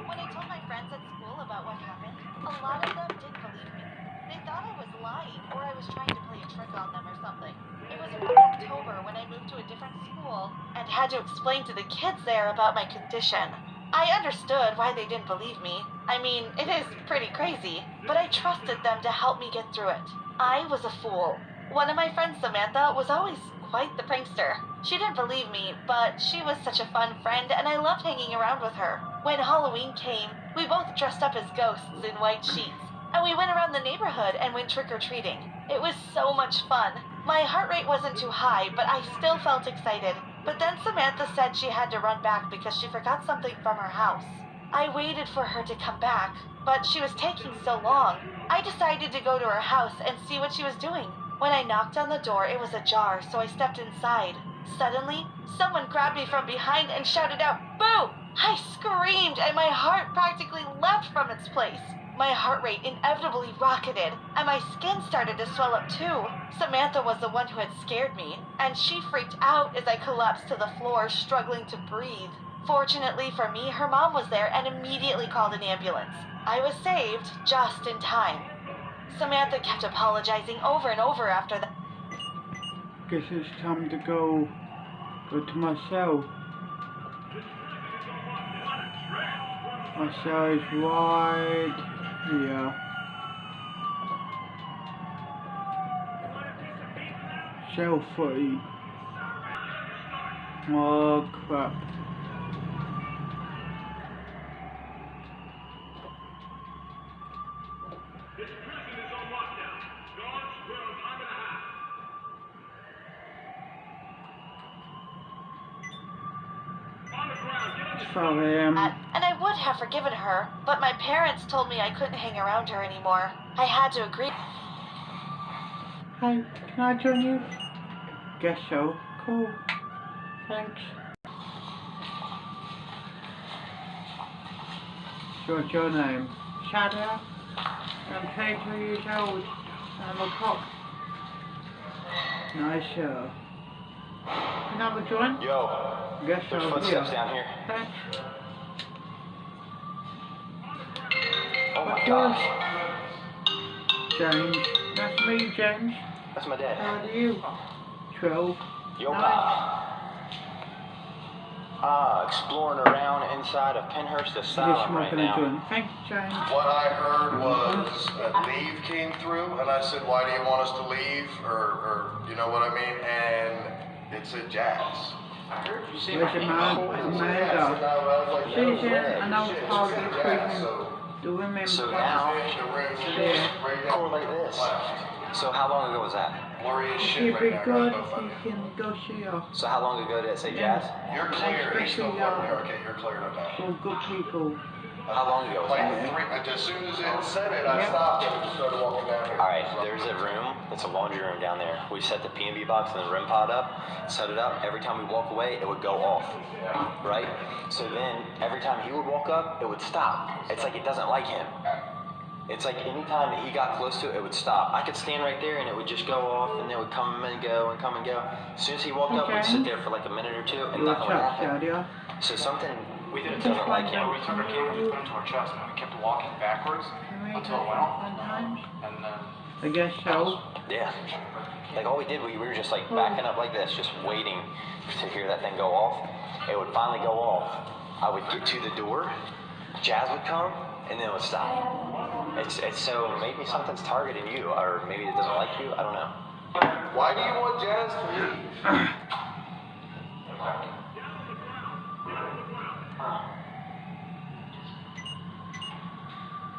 When I told my friends at school about what happened, a lot of them didn't believe me. They thought I was lying or I was trying to play a trick on them or something. It was around October when I moved to a different school and had to explain to the kids there about my condition. I understood why they didn't believe me. I mean, it is pretty crazy, but I trusted them to help me get through it. I was a fool. One of my friends, Samantha, was always quite the prankster. She didn't believe me, but she was such a fun friend and I loved hanging around with her. When Halloween came, we both dressed up as ghosts in white sheets, and we went around the neighborhood and went trick-or-treating. It was so much fun. My heart rate wasn't too high, but I still felt excited. But then Samantha said she had to run back because she forgot something from her house. I waited for her to come back, but she was taking so long. I decided to go to her house and see what she was doing. When I knocked on the door, it was ajar, so I stepped inside. Suddenly, someone grabbed me from behind and shouted out, "Boo!" I screamed and my heart practically leapt from its place. My heart rate inevitably rocketed and my skin started to swell up too. Samantha was the one who had scared me, and she freaked out as I collapsed to the floor, struggling to breathe. Fortunately for me, her mom was there and immediately called an ambulance. I was saved just in time. Samantha kept apologizing over and over after that. Guess it's time to go to my cell. My cell is right here. Cell 3. Oh crap. Sorry, And I would have forgiven her, but my parents told me I couldn't hang around her anymore. I had to agree. Hey, can I join you? Guess so. Cool. Thanks. What's your name? Shadow. I'm 22 years old. I'm a cop. Nice, sir. Can I have a joint? Yo, Guess there's so. footsteps Here. down here. Thanks. Oh my What's gosh. yours? James. Nice to meet you, James. That's my dad. How old are you? 12. Yo, Nice. Pop. Exploring around inside of Penhurst Just Asylum right smoking a now. joint. Thank you, James. What I heard was a leave came through, and I said, "Why do you want us to leave?" Or you know what I mean? And it said Jazz. I heard you say Where's my the name. man? Holy Where's the shit. man? Jazz, and I was like, Susan, "Yeah, I know shit, it's part of said the Jazz." prison. So Do you remember? So that? now, the room Yeah. right down correlate this. left. So how long ago was that? Blurry as If shit you'd right be now. good, Both of you you. can go see her. So how long ago did it say Jazz? You're clear. He's still Especially, blurry. Okay, you're cleared on that. For good people. How long ago was Like that? as soon as it said it, I Yep. stopped and just started walking down here. Alright, there's a room, it's a laundry room down there. We set the P&B box and the REM pod up, set it up. Every time we walk away, it would go off, right? So then, every time he would walk up, it would stop. It's like it doesn't like him. It's like anytime that he got close to it, it would stop. I could stand right there and it would just go off and it would come and go and come and go. As soon as he walked up, it would sit there for like a minute or two and What's nothing would up, happen. Shadia? So something We did it doesn't like you know, him. we took our cameras, we put them to our chest, and we kept walking backwards until it went off. And then I guess so. Yeah. Like all we did, we were just like backing up like this, just waiting to hear that thing go off. It would finally go off. I would get to the door, Jazz would come, and then it would stop. It's so maybe something's targeting you, or maybe it doesn't like you. I don't know. Why do you want Jazz to leave?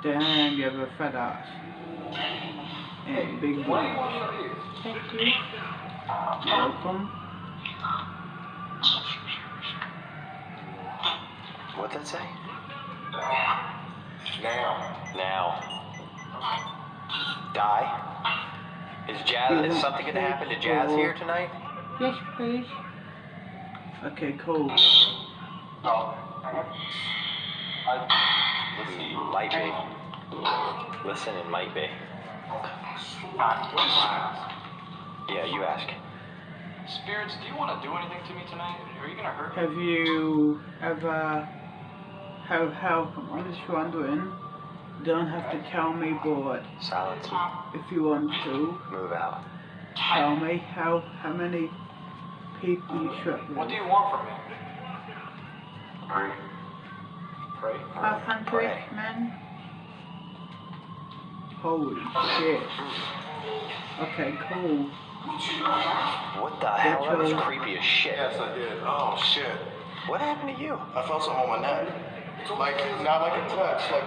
Damn, you have a fat ass. And big boobs. Thank you. Welcome. What'd that say? Now. Die? Is something gonna happen to Jazz here tonight? Yes, please. Okay, cool. Might be. Listen, it might be. Yeah, you ask. Spirits, do you want to do anything to me tonight? Are you gonna hurt me? Have you ever... I'm just wondering, don't have to tell me, but Silence. if you want to, Move out. tell me how many people you slept with. What do you want from me? Pray? 500 Pray. men? Holy shit. Okay, cool. What the hell? That was That's creepy as shit. Yes, I did. Oh, shit. What happened to you? I felt something on my neck. Like, not like a touch, like,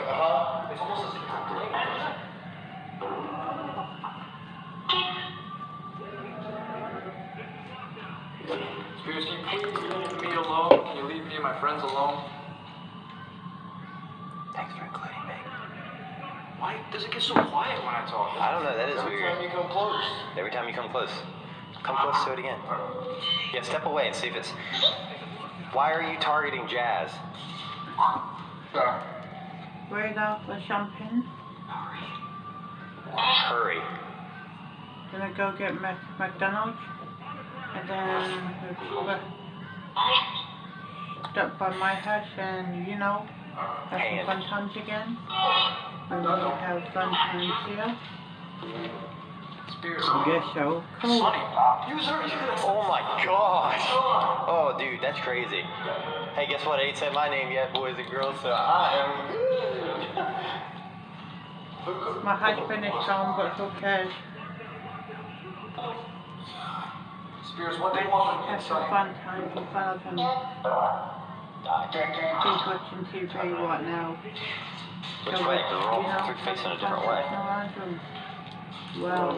Spirits, can you please leave me alone? Can you leave me and my friends alone? Thanks for including me. Why does it get so quiet when I talk? I don't know, that is every weird. time you come close. Every time you come close. Come close to it again. Yeah, step away and see if it's... Why are you targeting Jazz? Right off the champagne. Hurry. Gonna go get McDonald's. And then we'll stop by my house and, you know, have some fun times again. And then we have fun times here. Spirits, I guess so. Cool. Sonny, use her. Oh my gosh. Oh, dude, that's crazy. Hey, guess what? I ain't said my name yet, boys and girls, so I am good. My husband is gone, but who cares? Spirits, what do you want from me, Have some Sonny? fun times in front of him. He's watching TV right now. Which So way? it's, Because we're all facing a different way. Well,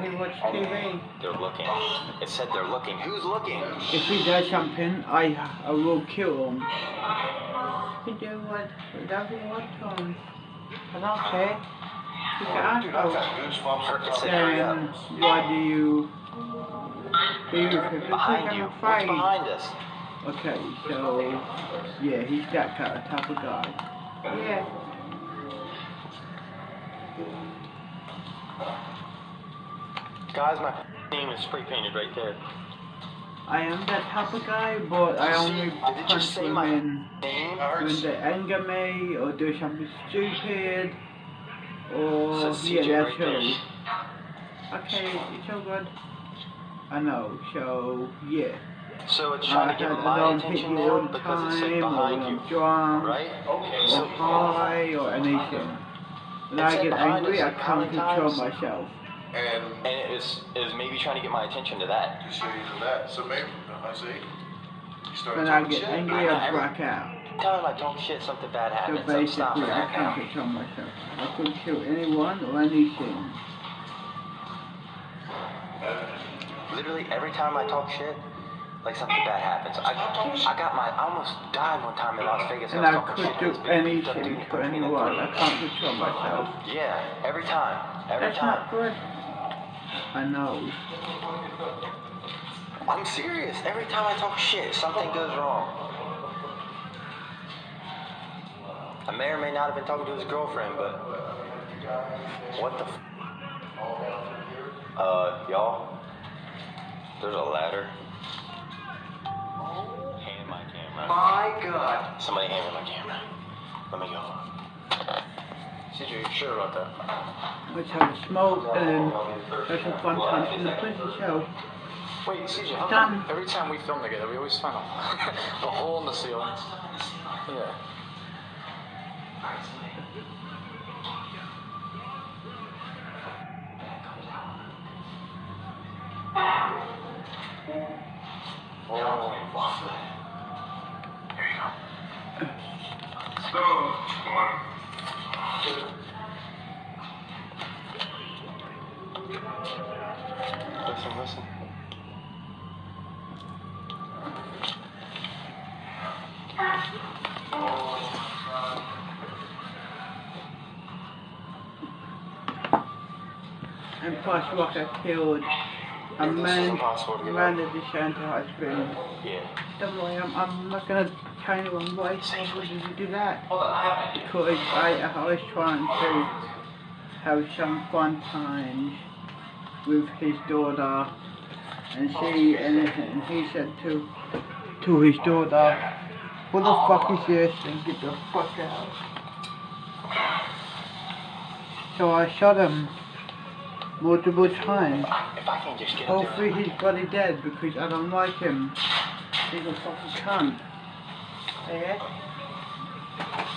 he watched TV. They're looking. It said they're looking. Who's looking? If he does something, I will kill him. He do whatever you want to him. I don't care. He's an Dude, I've asshole. got goosebumps. It said hurry up. Then why do you with him? Because Behind you. I'm What's afraid. behind us? Okay, so yeah, he's that kind of type of guy. Yeah. Guys, my name is spray painted right there. I am that type of guy, but I only Did it punch just say my women name? when they anger me or do something stupid or Says yeah, CJ that's right there. all. Okay, it's all good. I know, so yeah. So it's trying to get I my don't hit attention you all now the because it said time, or behind when you, I'm drunk, right? Okay, or so high, or anything. When It I said get behind angry, us I how can't many control times? myself. And it was maybe trying to get my attention to that. to show you that. So maybe, I see. You started When I talking get shit. angry, I black out. Time I talk shit, something bad So happens. I'm stopping basically, I that can't now. control myself. I could kill anyone or anything. Literally every time I talk shit, like something bad happens. I almost died one time in Las Vegas. And I was I talking could shit to do this big beat up dude anything who to punched me in the anyone. throat. I can't control myself. Yeah, every time. Every That's time. not good. I know. I'm serious. Every time I talk shit, something goes wrong. I may or may not have been talking to his girlfriend, but what the y'all, there's a ladder. God. Somebody hand me my camera. Let me go. CJ, you sure about that? Let's have a smoke and have some fun times in the prison cell. Wait, CJ, how Done. come every time we film together, we always find a hole in the ceiling? Yeah. Here you go. Listen. And plus Rocker killed a man, impossible to give Miranda up. DeSanto husband. Yeah. Don't worry, I'm not gonna tell anyone why would you do that? Hold on, I have an idea. Because I was trying to have some fun times with his daughter, and he said to his daughter, "What the fuck is this?" and get the fuck out. So I shot him multiple times. If I can just get up Hopefully he's bloody dead because I don't like him. He's a fucking cunt. Yeah?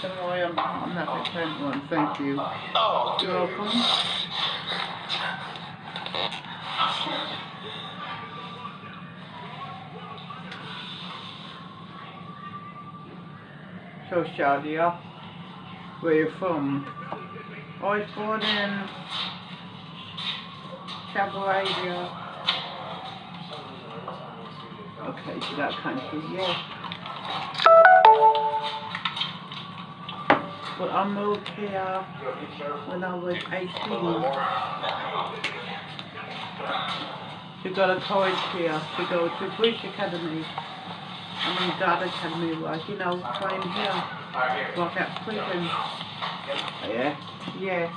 Don't worry, I'm not gonna tell anyone, thank you. Oh, You're welcome. So Shadia, where you from? I was born in Saudi. Okay, so that country, yeah. But I moved here when I was 18. To go to college here, to go to British Academy. I mean God Academy, like, you know, train here. Work at prison. Yeah, yeah.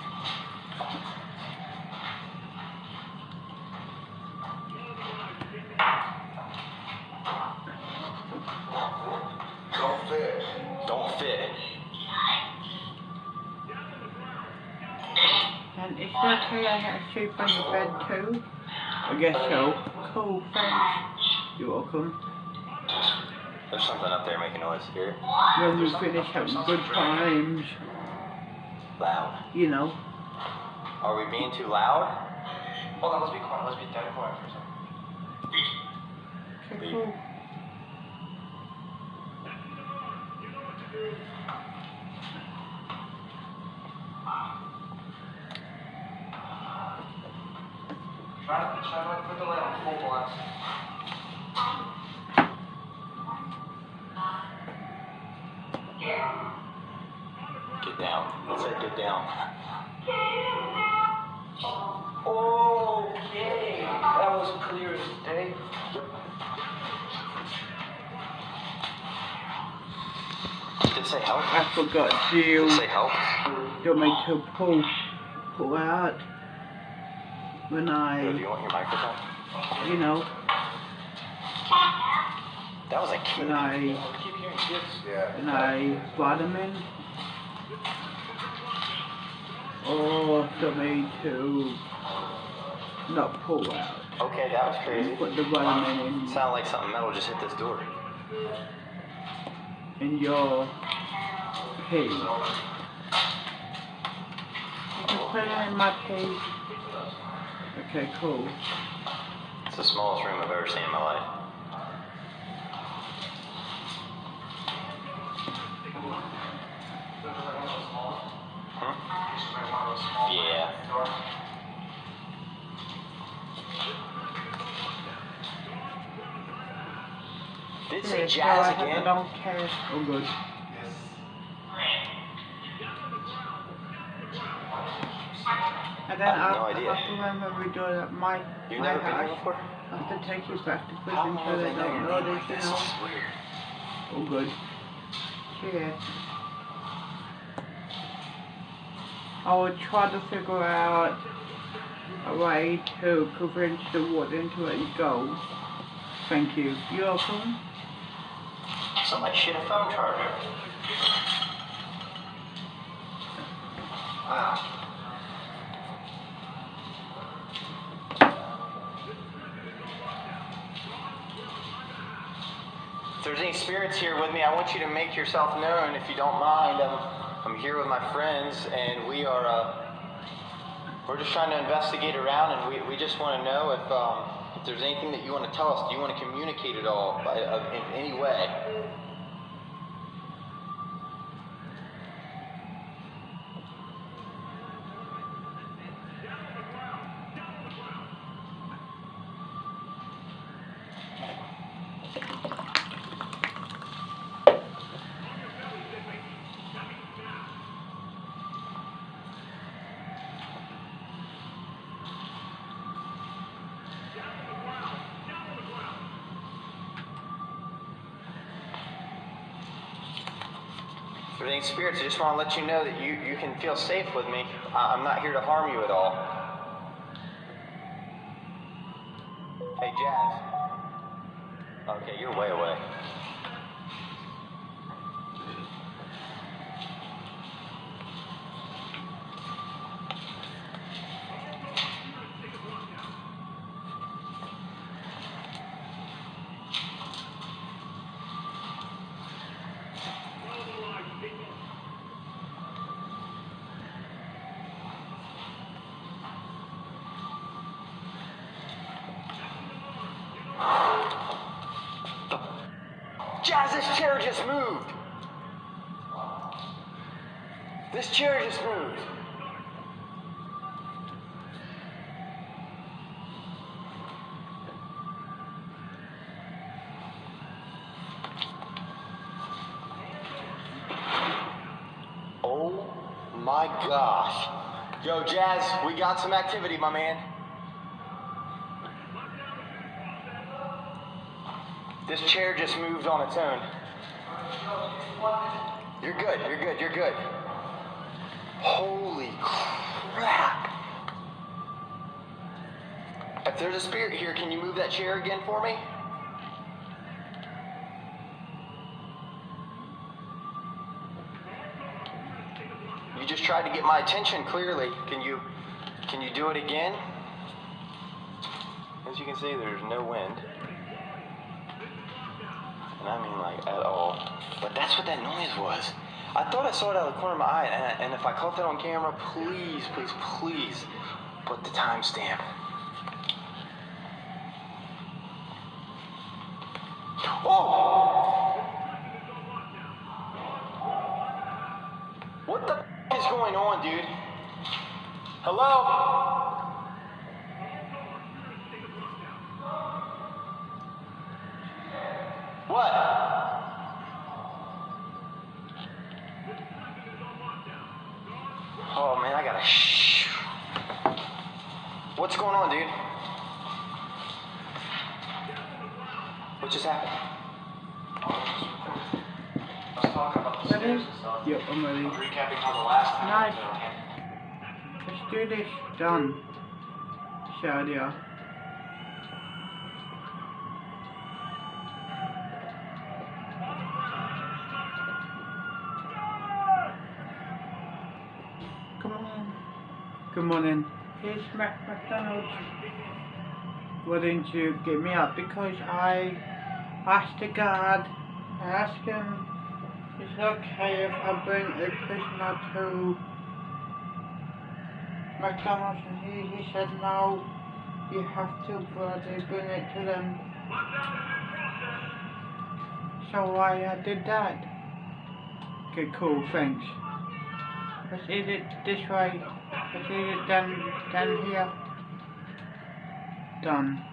Don't fit. And it's okay, I had to sleep on your bed too. I guess so. Cool, thanks. You're welcome. There's something up there making noise. Here. When we finish having good times, Loud. you know. Are we being too loud? Hold on, let's be quiet. Let's be dead quiet for a second. Okay, cool. Try to put the light on full blast. Get down. Let's say get down. Okay, that was clear as day. Did it say help? I forgot Did to it say help? do me to pull out when Do I, you want your microphone? you know, That was a kid. when I Keep hearing kids. Yeah. and I brought him in, or for me to not pull out, Okay, that was crazy. put the vitamin Sounded like something metal just hit this door. in your pee. You can put it in my pee. Okay, cool. It's the smallest room I've ever seen in my life. Huh? Yeah. Did it say Yeah, jazz so I again? don't care. Oh, good. And then I have no after idea. when we do it at my You've my never been here house, before? I have to take you back to How prison long so have they they don't known know you? this, you This know. is weird. Oh, good. Cheers. I will try to figure out a way to convince the warden to let you go. Thank you. You're welcome. Somebody shit a phone charger. Wow. If there's any spirits here with me, I want you to make yourself known if you don't mind. I'm here with my friends, and we're just trying to investigate around, and we just want to know if there's anything that you want to tell us. Do you want to communicate at all in any way? If there's any spirits, I just want to let you know that you can feel safe with me. I'm not here to harm you at all. Hey, Jazz. Okay, you're way away. Jazz, this chair just moved. This chair just moved. Oh my gosh. Yo, Jazz, we got some activity, my man. This chair just moved on its own. You're good, you're good, you're good. Holy crap. If there's a spirit here, can you move that chair again for me? You just tried to get my attention clearly. Can you do it again? As you can see, there's no wind. And I mean, like, at all. But that's what that noise was. I thought I saw it out of the corner of my eye, and if I caught that on camera, please, please, please put the timestamp. Oh! What the f is going on, dude? Hello? What? Oh man, I gotta shh. What's going on, dude? What just happened? I was talking about the stairs and stuff. Yep, I'm ready. Recapping how the last time. Nice. Let's do this. Done. Shadia. Come on. Good morning. Here's McDonald's. Why didn't you get me up? Because I asked the guard, I asked him, is it okay if I bring a prisoner to McDonald's? And he said no, you have to bloody bring it to them. So I did that. Okay, cool, thanks. Let's eat it this way. Let's eat it down here. Done.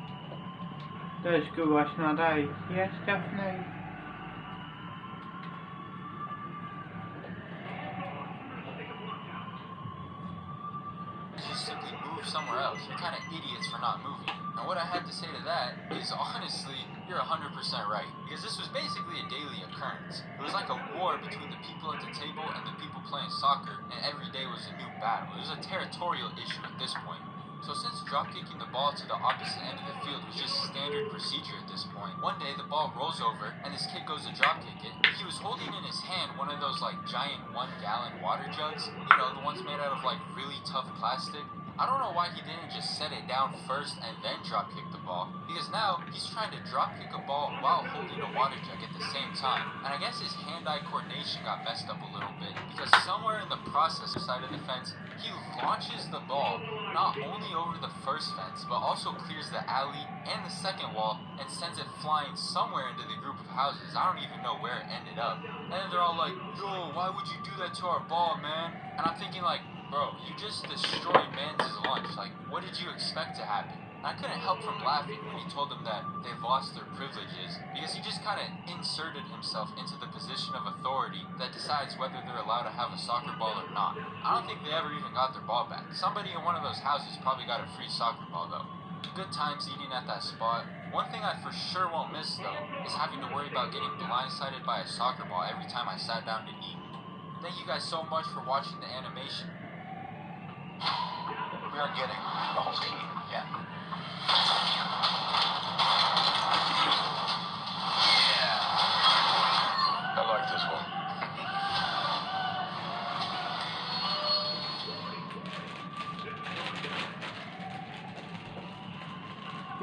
That's good last night, eh? Yes, definitely. Just simply move somewhere else. You're kind of idiots for not moving. And what I had to say to that is, honestly, you're 100% right. Because this was basically a daily occurrence. It was like a war between the people at the table and the people playing soccer, and every day was a new battle. It was a territorial issue at this point. So since drop kicking the ball to the opposite end of the field was just standard procedure at this point, one day the ball rolls over and this kid goes to drop kick it. He was holding in his hand one of those like giant 1-gallon water jugs, you know, the ones made out of like really tough plastic. I don't know why he didn't just set it down first and then drop kick the ball, because now he's trying to drop kick a ball while holding a water jug at the same time. And I guess his hand-eye coordination got messed up a little bit, because somewhere in the process side of the fence, he launches the ball not only over the first fence, but also clears the alley and the second wall and sends it flying somewhere into the group of houses. I don't even know where it ended up. And then they're all like, yo, why would you do that to our ball, man? And I'm thinking like, bro, you just destroyed man's lunch. Like, what did you expect to happen? I couldn't help from laughing when he told them that they've lost their privileges, because he just kind of inserted himself into the position of authority that decides whether they're allowed to have a soccer ball or not. I don't think they ever even got their ball back. Somebody in one of those houses probably got a free soccer ball though. Good times eating at that spot. One thing I for sure won't miss though is having to worry about getting blindsided by a soccer ball every time I sat down to eat. Thank you guys so much for watching the animation. We are getting the whole team. Yeah. I like this one.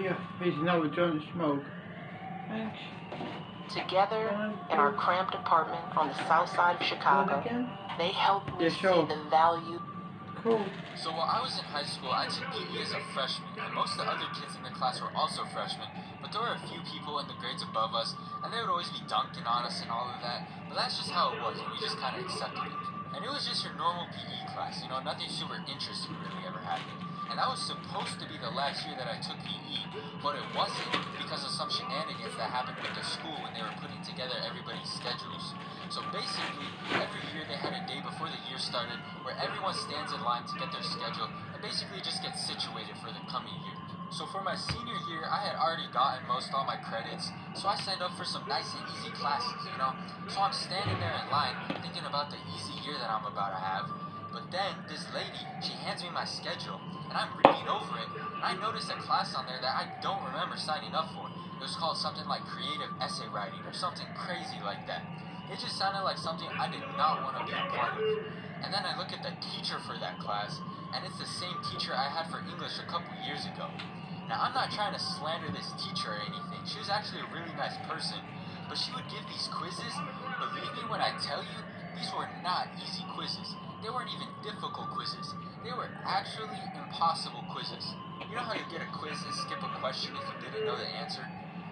Yeah, he's another joint of smoke. Thanks. Together in our cramped apartment on the south side of Go Chicago, again? they helped me Yeah, sure. see the value. Cool. So while I was in high school, I took PE as a freshman, and most of the other kids in the class were also freshmen, but there were a few people in the grades above us, and they would always be dunking on us and all of that, but that's just how it was, and we just kind of accepted it. And it was just your normal PE class, you know, nothing super interesting really ever happened. And that was supposed to be the last year that I took PE, but it wasn't because of some shenanigans that happened with the school when they were putting together everybody's schedules. So basically, every year they had a day before the year started where everyone stands in line to get their schedule and basically just get situated for the coming year. So for my senior year, I had already gotten most all my credits, so I signed up for some nice and easy classes, you know? So I'm standing there in line thinking about the easy year that I'm about to have. But then this lady, she hands me my schedule, and I'm reading over it, and I noticed a class on there that I don't remember signing up for. It was called something like creative essay writing or something crazy like that. It just sounded like something I did not want to be a part of. And then I look at the teacher for that class, and it's the same teacher I had for English a couple years ago. Now, I'm not trying to slander this teacher or anything. She was actually a really nice person, but she would give these quizzes. Believe me when I tell you, these were not easy quizzes. They weren't even difficult quizzes. They were actually impossible quizzes. You know how you get a quiz and skip a question if you didn't know the answer?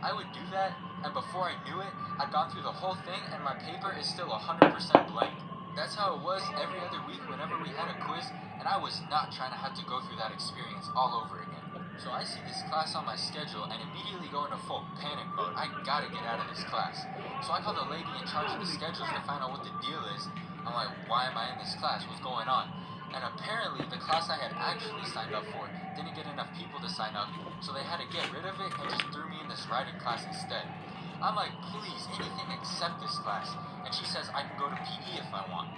I would do that, and before I knew it, I'd gone through the whole thing and my paper is still 100% blank. That's how it was every other week whenever we had a quiz, and I was not trying to have to go through that experience all over again. So I see this class on my schedule and immediately go into full panic mode. I gotta get out of this class. So I call the lady in charge of the schedules to find out what the deal is. I'm like, why am I in this class? What's going on? And apparently the class I had actually signed up for didn't get enough people to sign up, so they had to get rid of it and just threw me in this writing class instead. I'm like, please, anything except this class. And she says I can go to PE if I want.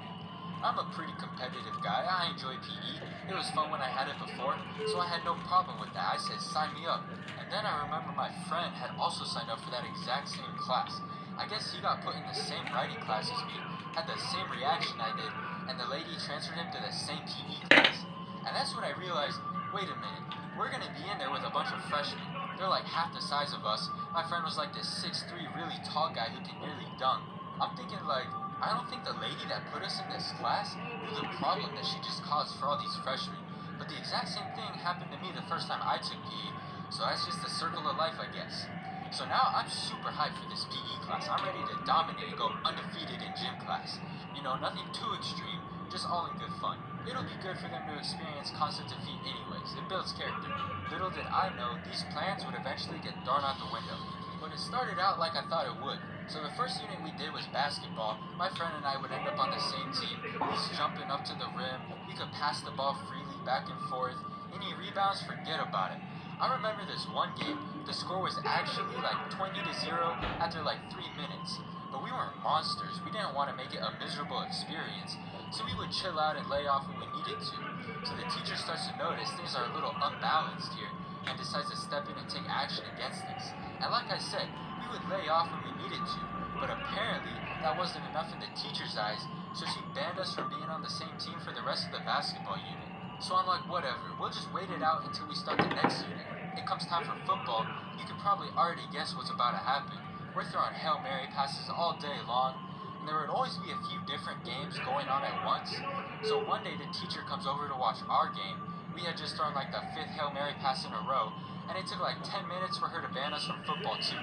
I'm a pretty competitive guy. I enjoy PE. It was fun when I had it before, so I had no problem with that. I said, sign me up. And then I remember my friend had also signed up for that exact same class. I guess he got put in the same writing class as me, had the same reaction I did, and the lady transferred him to the same PE class. And that's when I realized, wait a minute, we're gonna be in there with a bunch of freshmen. They're like half the size of us. My friend was like this 6'3" really tall guy who can nearly dunk. I'm thinking like, I don't think the lady that put us in this class knew the problem that she just caused for all these freshmen. But the exact same thing happened to me the first time I took PE, so that's just the circle of life, I guess. So now I'm super hyped for this PE class. I'm ready to dominate and go undefeated in gym class. You know, nothing too extreme, just all in good fun. It'll be good for them to experience constant defeat anyways. It builds character. Little did I know, these plans would eventually get thrown out the window. But it started out like I thought it would. So the first unit we did was basketball. My friend and I would end up on the same team. He's jumping up to the rim. We could pass the ball freely back and forth. Any rebounds, forget about it. I remember this one game, the score was actually like 20-0 after like 3 minutes. But we weren't monsters. We didn't want to make it a miserable experience. So we would chill out and lay off when we needed to. So the teacher starts to notice things are a little unbalanced here and decides to step in and take action against this. And like I said, we would lay off when we needed to. But apparently, that wasn't enough in the teacher's eyes, so she banned us from being on the same team for the rest of the basketball unit. So I'm like, whatever, we'll just wait it out until we start the next unit. It comes time for football, you can probably already guess what's about to happen. We're throwing Hail Mary passes all day long, and there would always be a few different games going on at once. So one day the teacher comes over to watch our game. We had just thrown like the 5th Hail Mary pass in a row, and it took like 10 minutes for her to ban us from football too.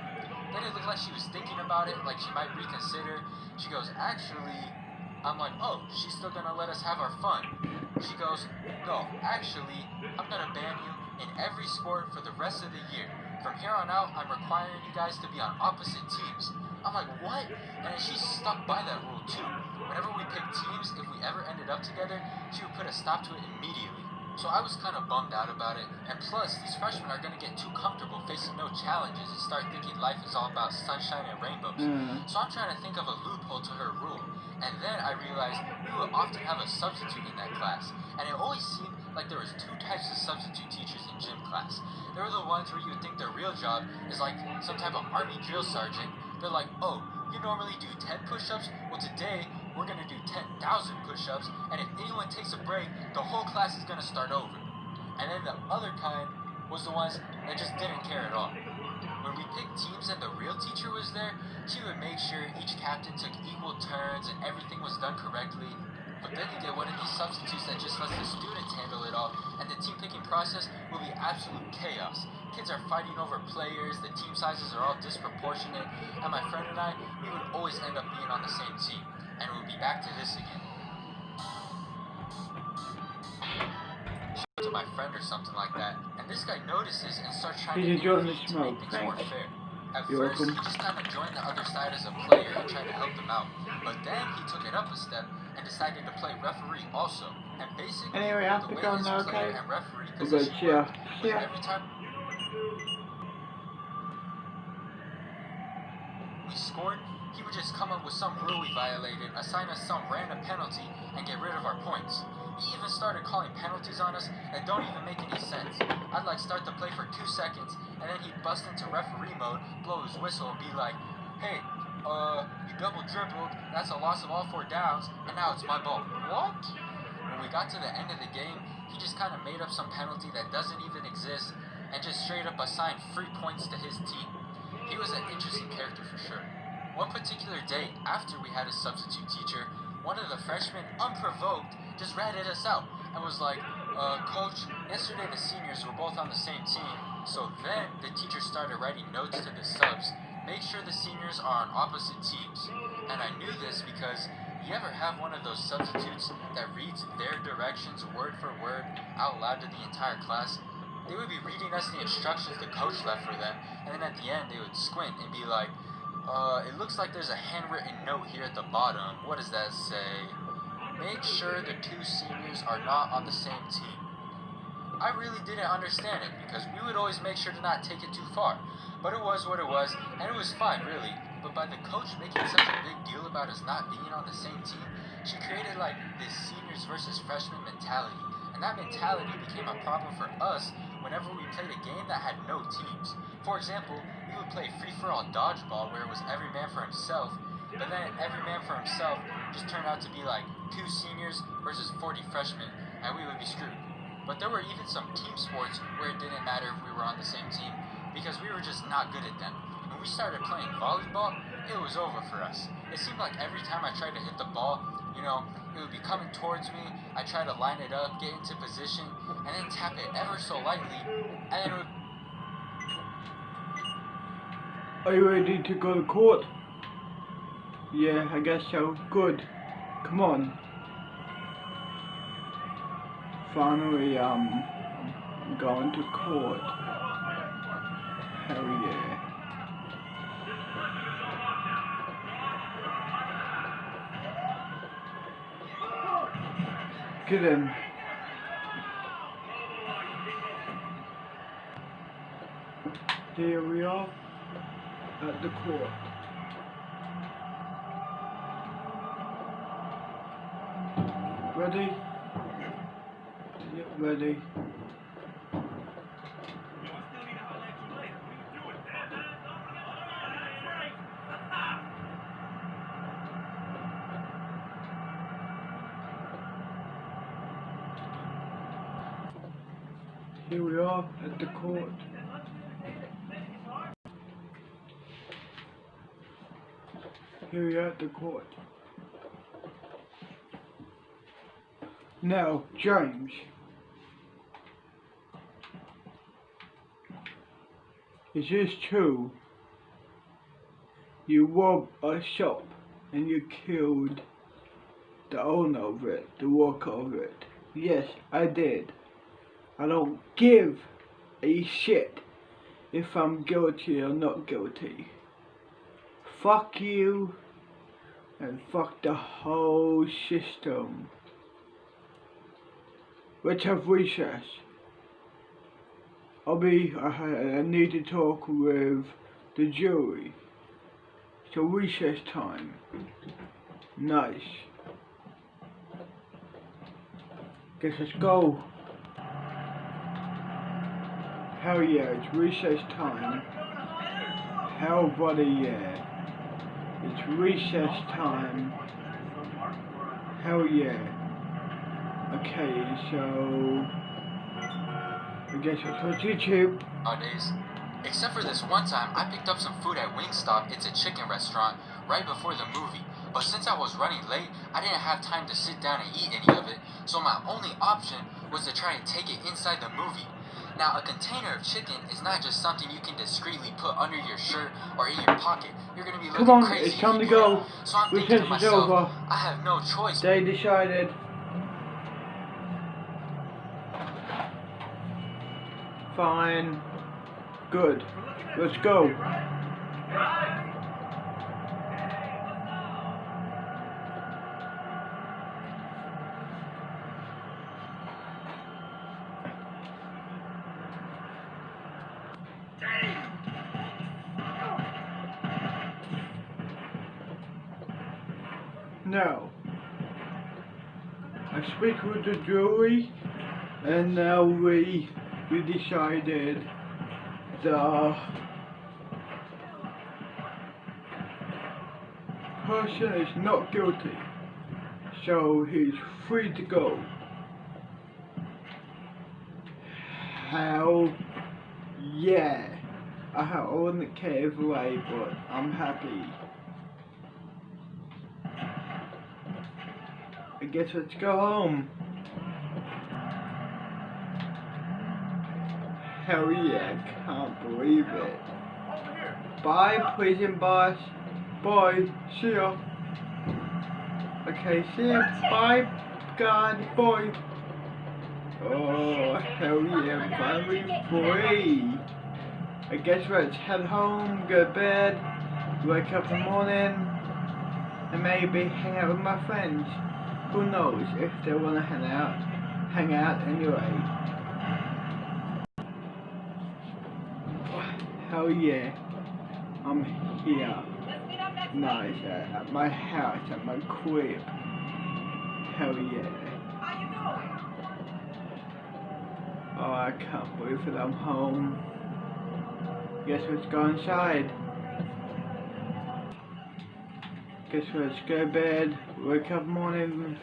Then it looked like she was thinking about it, like she might reconsider. She goes, actually, I'm like, oh, she's still gonna let us have our fun. She goes, no, actually, I'm gonna ban you in every sport for the rest of the year. From here on out, I'm requiring you guys to be on opposite teams. I'm like, what? And she stuck by that rule too. Whenever we picked teams, if we ever ended up together, she would put a stop to it immediately. So I was kind of bummed out about it, and plus, these freshmen are going to get too comfortable facing no challenges and start thinking life is all about sunshine and rainbows. So I'm trying to think of a loophole to her rule, and then I realized we would often have a substitute in that class, and it always seemed like there was 2 types of substitute teachers in gym class. There were the ones where you would think their real job is like some type of army drill sergeant. They're like, oh, you normally do 10 push-ups? Well, today, we're going to do 10,000 push-ups, and if anyone takes a break, the whole class is going to start over. And then the other kind was the ones that just didn't care at all. When we picked teams and the real teacher was there, she would make sure each captain took equal turns and everything was done correctly. But then you get one of these substitutes that just lets the students handle it all, and the team picking process will be absolute chaos. Kids are fighting over players, the team sizes are all disproportionate, and my friend and I, we would always end up being on the same team. And we'll be back to this again. To my friend or something like that, and this guy notices and starts trying to intervene to make things more fair. At first, he just kind of joined the other side as a player and tried to help them out, but then he took it up a step and decided to play referee also. And basically, anyway, the way his player and referee position worked was every time we scored, he would just come up with some rule we violated, assign us some random penalty, and get rid of our points. He even started calling penalties on us that don't even make any sense. I'd like start the play for 2 seconds, and then he'd bust into referee mode, blow his whistle, and be like, hey, you double dribbled, that's a loss of all 4 downs, and now it's my ball. What? When we got to the end of the game, he just kind of made up some penalty that doesn't even exist, and just straight up assigned free points to his team. He was an interesting character for sure. One particular day, after we had a substitute teacher, one of the freshmen, unprovoked, just ratted us out and was like, Coach, yesterday the seniors were both on the same team. So then the teacher started writing notes to the subs, make sure the seniors are on opposite teams. And I knew this because you ever have one of those substitutes that reads their directions word for word out loud to the entire class? They would be reading us the instructions the coach left for them, and then at the end they would squint and be like, it looks like there's a handwritten note here at the bottom. What does that say? Make sure the 2 seniors are not on the same team. I really didn't understand it because we would always make sure to not take it too far. But it was what it was, and it was fine really. But by the coach making such a big deal about us not being on the same team, she created like this seniors versus freshmen mentality. And that mentality became a problem for us whenever we played a game that had no teams. For example, we would play free-for-all dodgeball where it was every man for himself, but then every man for himself just turned out to be like 2 seniors versus 40 freshmen, and we would be screwed. But there were even some team sports where it didn't matter if we were on the same team, because we were just not good at them. When we started playing volleyball, it was over for us. It seemed like every time I tried to hit the ball, you know, it would be coming towards me, I tried to line it up, get into position, and then tap it ever so lightly, and then it would... Are you ready to go to court? Yeah, I guess so. Good. Come on. Finally, I'm going to court. Hell yeah. Get in. Here we are at the court. Ready? Yep, ready. Here we are at the court. Here we are at the court. Now, James. Is this true? You robbed a shop and you killed the owner of it, the worker of it. Yes, I did. I don't give a shit if I'm guilty or not guilty. Fuck you and fuck the whole system. Let's have recess. I need to talk with the jury. So recess time. Nice. Guess let's go. Hell yeah, it's recess time. Hell buddy, yeah. It's recess time. Hell yeah. Okay, so I guess it's on YouTube. Nowadays, except for this one time, I picked up some food at Wingstop. It's a chicken restaurant right before the movie. But since I was running late, I didn't have time to sit down and eat any of it. So my only option was to try and take it inside the movie. Now, a container of chicken is not just something you can discreetly put under your shirt or in your pocket. You're gonna be looking Come on, crazy. it's time to go. So I'm thinking to Recess is myself, over. I have no choice. They decided. Fine. Good. Let's go. Now, I speak with the jury, and now we decided the person is not guilty, so he's free to go. Hell yeah. I wouldn't care either way, but I'm happy. I guess let's go home. Hell yeah, I can't believe it. Bye, prison boss. Bye, see ya. Okay, see ya. Bye, God, bye. Oh, hell yeah, finally free. I guess let's head home, go to bed, wake up in the morning, and maybe hang out with my friends. Who knows if they want to hang out anyway. Hell yeah, I'm here. Nice, at my house, at my crib. Hell yeah. Oh, I can't believe it, I'm home. Guess let's go inside. Guess let's go to bed, wake up morning.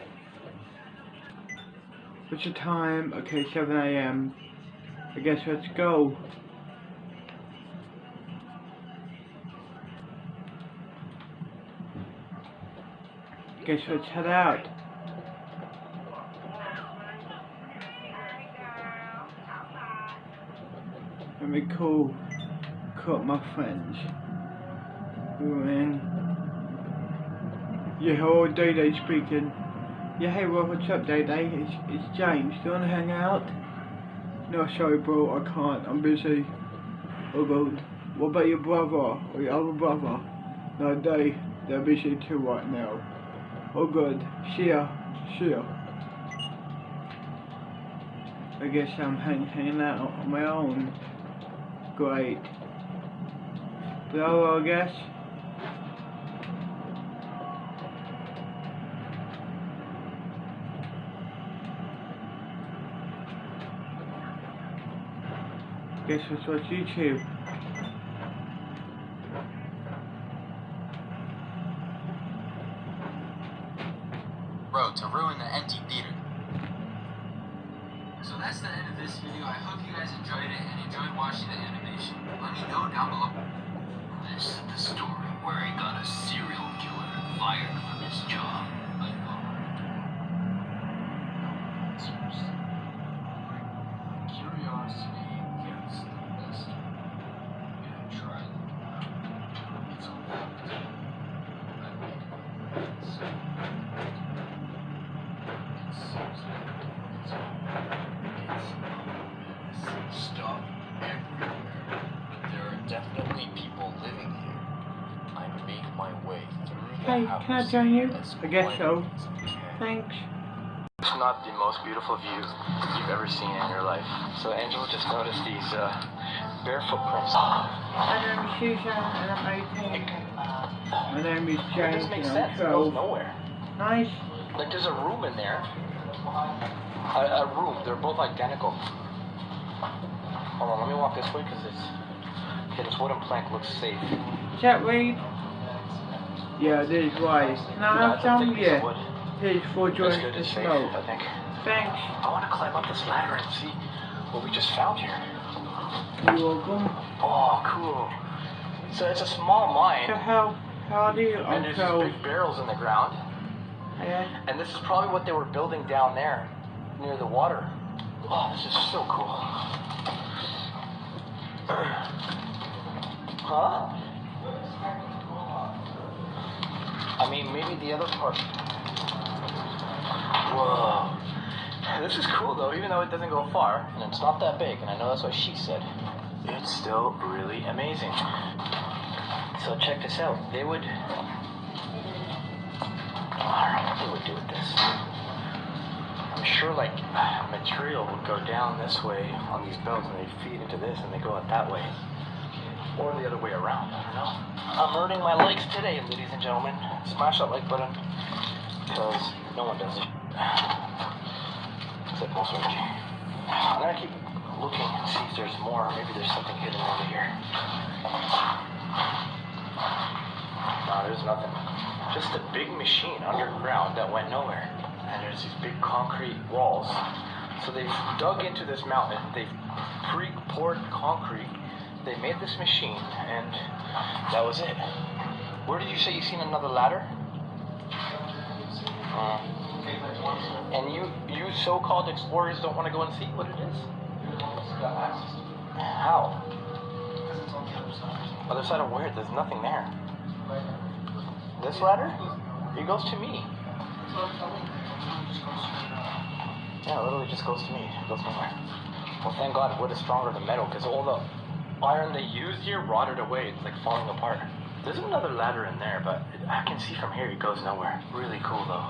What's the time? Okay, 7 AM. I guess let's go. Guess let's head out. Let me call up my friends. Who are in? Yeah, hello, Day Day speaking. Yeah, hey, well, what's up, Day Day? It's James. Do you wanna hang out? No, sorry, bro, I can't. I'm busy. Oh, God. What about your brother or your other brother? No, they're busy too right now. Oh, good. See ya. See ya. I guess I'm hanging out on my own. Great. blow, I guess. Guess this was YouTube. Road to ruin the empty theater. So that's the end of this video. I hope you guys enjoyed it and enjoyed watching the animation. Let me know down below. This is the story where I got a serial killer fired from his job. But curiosity gets the best. And try them. It's a fact. I make it's stuff everywhere. There are definitely people living here. I make my way through the Hey, house. can I join you? as I guess so. quietly as I can. Thanks. It's not the most beautiful view you've ever seen in your life. So Angela just noticed these bare footprints. My name is Susan and I'm 18. My name is It James doesn't make and sense. I'm It goes 12. nowhere. Nice. Like there's a room in there. A room. They're both identical. Hold on, let me walk this way because it's... Okay, this wooden plank looks safe. Is that weed? Yeah, this is right. Can I have it's a some? thick piece of Yeah. wood. Here's for It's joints good, to it's safe, smoke. I think. Thanks. I want to climb up this ladder and see what we just found here. You're welcome. Oh, cool. So it's a small mine, So how do you and there's until these big barrels in the ground, yeah? and this is probably what they were building down there, near the water. Oh, this is so cool. Huh? I mean, maybe the other part. Whoa. This is cool though, even though it doesn't go far, and it's not that big, and I know that's what she said. It's still really amazing. So check this out. They would... I don't know what they would do with this. I'm sure like material would go down this way on these belts and they feed into this and they go out that way. Or the other way around, I don't know. I'm earning my likes today, ladies and gentlemen. Smash that like button, because no one does it. Except most of you. I'm gonna keep looking and see if there's more. Maybe there's something hidden over here. No, there's nothing. Just a big machine underground that went nowhere. And there's these big concrete walls. So they've dug into this mountain. They've pre-poured concrete. They made this machine, and that was it. Where did you say you seen another ladder? And you so-called explorers don't want to go and see what it is? How? Other side of where? There's nothing there. This ladder? It goes to me. Yeah, it literally just goes to me. It goes nowhere. Well, thank God wood is stronger than metal, because all the iron they used here rotted away. It's like falling apart. There's another ladder in there, but I can see from here it goes nowhere. Really cool, though.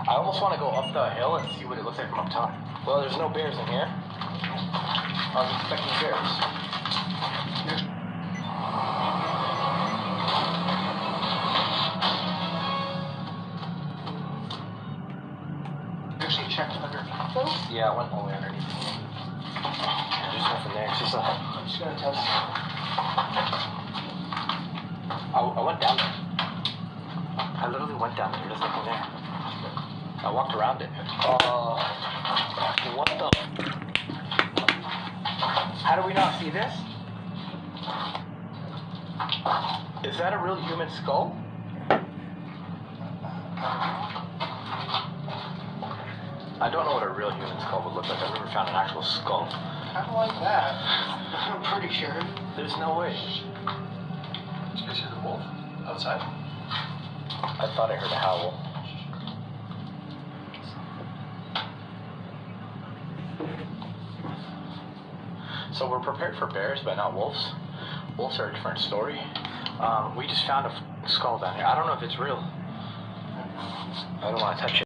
I almost want to go up the hill and see what it looks like from up top. Well, there's no bears in here. I was expecting bears. Actually checked underneath those. Yeah, I went all the way underneath. Yeah, there's nothing there. It's just a... I'm just gonna test. I went down there. I literally went down there. There's nothing there. I walked around it. What the... How do we not see this? Is that a real human skull? I don't know what a real human skull would look like. I've never found an actual skull. Kind of like that. I'm pretty sure. There's no way. Did you guys hear the wolf outside? I thought I heard a howl. So we're prepared for bears, but not wolves. Wolves are a different story. We just found a skull down here. I don't know if it's real. I don't want to touch it.